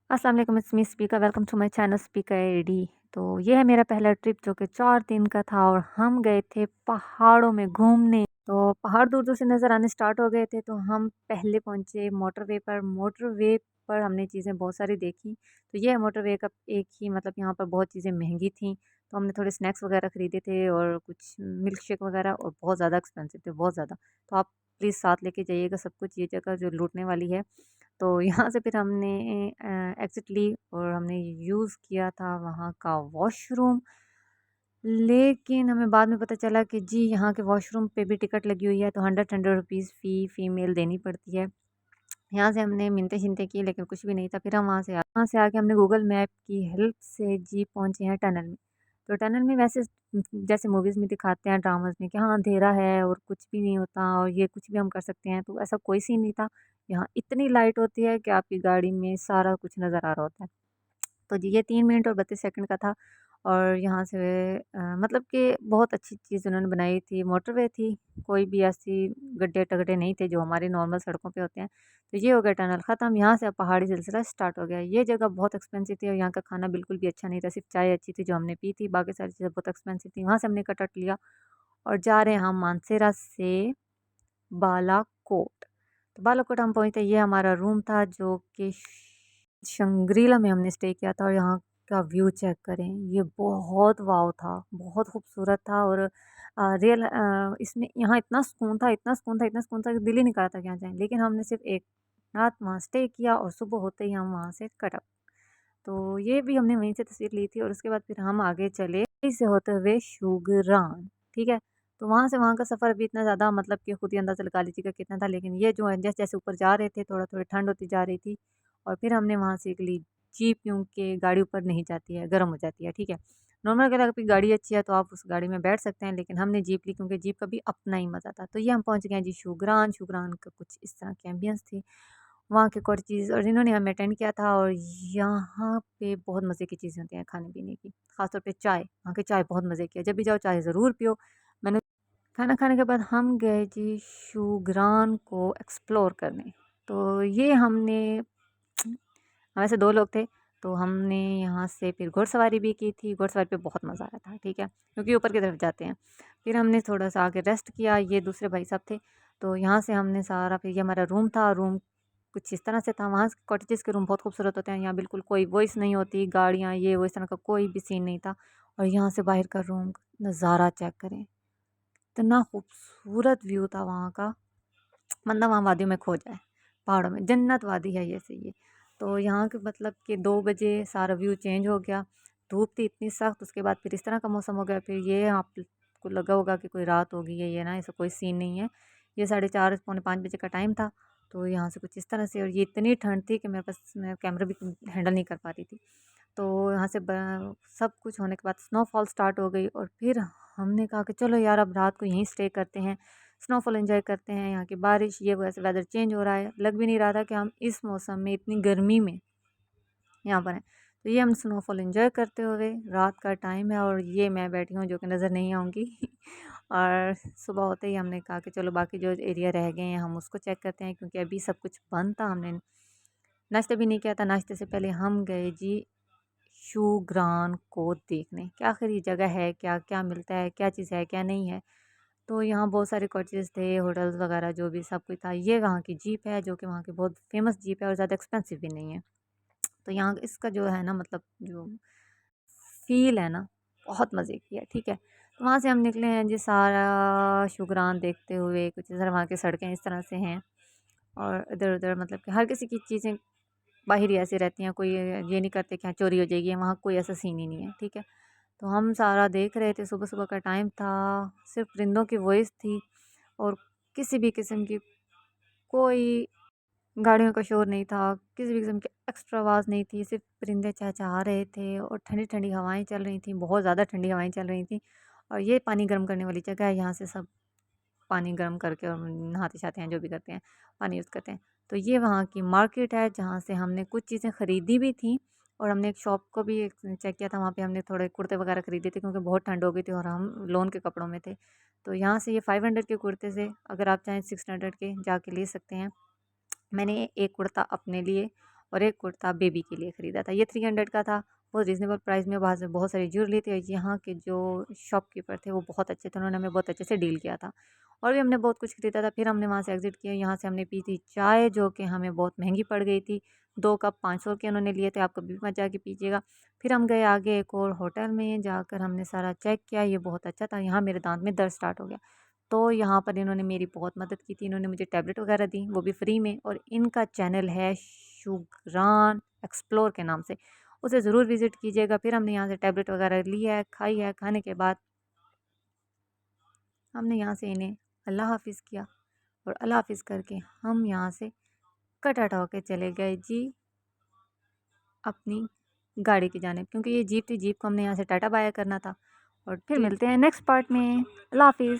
अस्सलाम वालेकुम, it's me speaker, welcome to my channel speaker AD. तो ये है मेरा पहला ट्रिप जो कि 4 दिन का था और हम गए थे पहाड़ों में घूमने। तो पहाड़ दूर-दूर से नज़र आने स्टार्ट हो गए थे, तो हम पहले पहुँचे मोटरवे पर। मोटरवे पर हमने चीज़ें बहुत सारी देखी। तो ये है मोटरवे का एक ही मतलब यहाँ पर बहुत चीज़ें महँगी थीं, तो हमने थोड़े स्नैक्स वगैरह खरीदे थे और कुछ मिल्क शेक वगैरह, और बहुत ज़्यादा एक्सपेंसिव थे, बहुत ज़्यादा। तो आप प्लीज़ साथ लेके जाइएगा सब कुछ, ये जगह जो लूटने वाली है। तो यहाँ से फिर हमने एग्ज़िट ली और हमने यूज़ किया था वहाँ का वॉशरूम। लेकिन हमें बाद में पता चला कि जी यहाँ के वॉशरूम पे भी टिकट लगी हुई है, तो 100 रुपीज़ फ़ी फ़ीमेल देनी पड़ती है। यहाँ से हमने मिन्नतें-शिन्नतें की लेकिन कुछ भी नहीं था। फिर हम वहाँ से आके हमने गूगल मैप की हेल्प से जी पहुँचे हैं टनल में। तो टनल में वैसे जैसे मूवीज़ में दिखाते हैं, ड्रामाज़ में कि हाँ, अंधेरा है और कुछ भी नहीं होता और ये कुछ भी हम कर सकते हैं, तो ऐसा कोई सीन नहीं था। यहाँ इतनी लाइट होती है कि आपकी गाड़ी में सारा कुछ नज़र आ रहा होता है। तो जी ये 3 मिनट और 32 सेकंड का था और यहाँ से मतलब कि बहुत अच्छी चीज़ उन्होंने बनाई थी, मोटरवे थी, कोई भी ऐसी गड्ढे-टगड़े नहीं थे जो हमारी नॉर्मल सड़कों पे होते हैं। तो ये हो गया टनल ख़त्म, यहाँ से अब पहाड़ी सिलसिला स्टार्ट हो गया। ये जगह बहुत एक्सपेंसिव थी और यहाँ का खाना बिल्कुल भी अच्छा नहीं था, सिर्फ़ चाय अच्छी थी जो हमने पी थी, बाकी सारी चीज़ें बहुत एक्सपेंसिव थी। वहाँ से हमने कटट लिया और जा रहे हैं हम मानसेरा से बालाकोट। तो बालाकोट हम पहुँचे, ये हमारा रूम था जो कि शंग्रीला में हमने स्टे किया था और यहाँ का व्यू चेक करें, ये बहुत वॉव था, बहुत खूबसूरत था और इसमें यहाँ इतना सुकून था, इतना सुकून था, इतना सुकून था कि दिल ही नहीं कर रहा था कि यहाँ जाएँ। लेकिन हमने सिर्फ़ 1 रात वहाँ स्टे किया और सुबह होते ही हम वहाँ से कट ऑफ। तो ये भी हमने वहीं से तस्वीर ली थी और उसके बाद फिर हम आगे चले वहीं से होते हुए शुगरान, ठीक है? तो वहाँ से वहाँ का सफ़र अभी इतना ज़्यादा मतलब कि खुद ही अंदाज़ा लगा लीजिए कि कितना था, लेकिन ये जो है जैसे-जैसे ऊपर जा रहे थे थोड़ा-थोड़ा ठंड होती जा रही थी और फिर हमने वहाँ से एक ली जीप, क्योंकि गाड़ी ऊपर नहीं जाती है, गर्म हो जाती है, ठीक है? नॉर्मल अगर आपकी गाड़ी अच्छी है तो आप उस गाड़ी में बैठ सकते हैं, लेकिन हमने जीप ली क्योंकि जीप का भी अपना ही मज़ा था। तो ये हम पहुँच गए हैं जी शुगरान, शुगरान का कुछ इस तरह की एम्बियंस थी। वहाँ के कॉटेजेज़ और इन्होंने हमें अटेंड किया था और यहाँ पे बहुत मज़े की चीज़ें होती हैं खाने-पीने की, ख़ास तौर पे चाय, वहाँ की चाय बहुत मज़े की है, जब भी जाओ चाय ज़रूर पियो। मैंने खाना खाने के बाद हम गए जी शुगरान को एक्सप्लोर करने। तो ये हमने हम ऐसे 2 लोग थे, तो हमने यहाँ से फिर घुड़सवारी भी की थी, घुड़सवारी पे बहुत मज़ा आया था, ठीक है? क्योंकि ऊपर की तरफ जाते हैं। फिर हमने थोड़ा-सा आगे रेस्ट किया, ये दूसरे भाई साहब थे, तो यहाँ से हमने सारा फिर ये हमारा रूम था, रूम कुछ इस तरह से था। वहाँ कॉटेजेस के रूम बहुत खूबसूरत होते हैं, यहाँ बिल्कुल कोई वॉइस नहीं होती, गाड़ियाँ ये वो इस तरह का कोई भी सीन नहीं था। और यहाँ से बाहर का रूम नज़ारा चेक करें, इतना खूबसूरत व्यू था वहाँ का, बंदा वहाँ वादियों में खो जाए, पहाड़ों में, जन्नत वादी है ये सही है। तो यहाँ के मतलब कि 2 बजे सारा व्यू चेंज हो गया, धूप थी इतनी सख्त, उसके बाद फिर इस तरह का मौसम हो गया, फिर ये आपको लगा होगा कि कोई रात हो गई है, ये ना ऐसा कोई सीन नहीं है। ये 4:30 पौने 5 बजे का टाइम था, तो यहाँ से कुछ इस तरह से, और ये इतनी ठंड थी कि मेरे पास मैं कैमरा भी हैंडल नहीं कर पा रही थी। तो यहाँ से सब कुछ होने के बाद स्नोफॉल स्टार्ट हो गई और फिर हमने कहा कि चलो यार अब रात को यहीं स्टे करते हैं, स्नोफॉल एंजॉय करते हैं, यहाँ की बारिश ये वो ऐसे वेदर चेंज हो रहा है, लग भी नहीं रहा था कि हम इस मौसम में इतनी गर्मी में यहाँ पर हैं। तो ये हम स्नोफॉल एंजॉय करते हुए, रात का टाइम है और ये मैं बैठी हूँ जो कि नज़र नहीं आऊँगी और सुबह होते ही हमने कहा कि चलो बाकी जो एरिया रह गए हैं हम उसको चेक करते हैं, क्योंकि अभी सब कुछ बंद था। हमने नाश्ता भी नहीं किया था, नाश्ते से पहले हम गए जी शूग्रान को देखने कि आखिर ये जगह है क्या, क्या मिलता है, क्या चीज़ है, क्या नहीं है। तो यहाँ बहुत सारे कॉटेजेस थे, होटल्स वगैरह जो भी सब कुछ था। ये वहाँ की जीप है जो कि वहाँ की बहुत फेमस जीप है और ज़्यादा एक्सपेंसिव भी नहीं है। तो यहाँ इसका जो है ना मतलब जो फ़ील है ना, बहुत मज़े की है, ठीक है। तो वहाँ से हम निकले हैं जी सारा शुगरान देखते हुए, कुछ इधर वहाँ की सड़कें इस तरह से हैं और इधर-उधर मतलब कि हर किसी की चीज़ें बाहर ही ऐसी रहती हैं, कोई ये नहीं करते कि हाँ चोरी हो जाएगी, वहाँ कोई ऐसा सीन ही नहीं है, ठीक है। तो हम सारा देख रहे थे, सुबह-सुबह का टाइम था, सिर्फ़ परिंदों की वॉइस थी और किसी भी किस्म की कोई गाड़ियों का शोर नहीं था, किसी भी किस्म की एक्स्ट्रा आवाज़ नहीं थी, सिर्फ़ परिंदे चहचहा रहे थे और ठंडी-ठंडी हवाएँ चल रही थीं, बहुत ज़्यादा ठंडी हवाएँ चल रही थीं। और ये पानी गर्म करने वाली जगह है, यहाँ से सब पानी गर्म करके और नहाते-शहाते हैं, जो भी करते हैं, पानी यूज़ करते हैं। तो ये वहाँ की मार्केट है, जहाँ से हमने कुछ चीज़ें खरीदी भी थी और हमने एक शॉप को भी एक चेक किया था, वहाँ पे हमने थोड़े कुर्ते वगैरह खरीदे थे क्योंकि बहुत ठंड हो गई थी और हम लोन के कपड़ों में थे। तो यहाँ से ये 500 के कुर्ते से अगर आप चाहें 600 के जाके ले सकते हैं। मैंने एक कुर्ता अपने लिए और एक कुर्ता बेबी के लिए ख़रीदा था। ये 300 का था, बहुत रीज़नेबल प्राइस में। वहाँ से बहुत सारी ज्वेलरी थी। यहाँ के जो शॉपकीपर थे वो बहुत अच्छे थे, उन्होंने हमें बहुत अच्छे से डील किया था। और भी हमने बहुत कुछ ख़रीदा था। फिर हमने वहाँ से एग्ज़िट किया। यहाँ से हमने पी थी चाय, जो कि हमें बहुत महंगी पड़ गई थी। 2 कप 500 के उन्होंने लिए थे, आप कभी भी मत जाके पीजिएगा। फिर हम गए आगे एक और होटल में, जाकर हमने सारा चेक किया, ये बहुत अच्छा था। यहाँ मेरे दाँत में दर्द स्टार्ट हो गया, तो यहाँ पर इन्होंने मेरी बहुत मदद की थी। इन्होंने मुझे टैबलेट वगैरह दी, वो भी फ्री में। और इनका चैनल है शुग्रान एक्सप्लोर के नाम से, उसे ज़रूर विज़िट कीजिएगा। फिर हमने यहाँ से टैबलेट वगैरह लिया है, खाई है। खाने के बाद हमने यहाँ से इन्हें अल्लाह हाफ़िज़ किया, और अल्लाह हाफ़िज़ करके हम यहाँ से कट हटा के चले गए जी अपनी गाड़ी की जानिब, क्योंकि ये जीप थी, जीप को हमने यहाँ से टाटा बाय करना था। और फिर मिलते हैं नेक्स्ट पार्ट में। अल्लाह हाफ़िज़।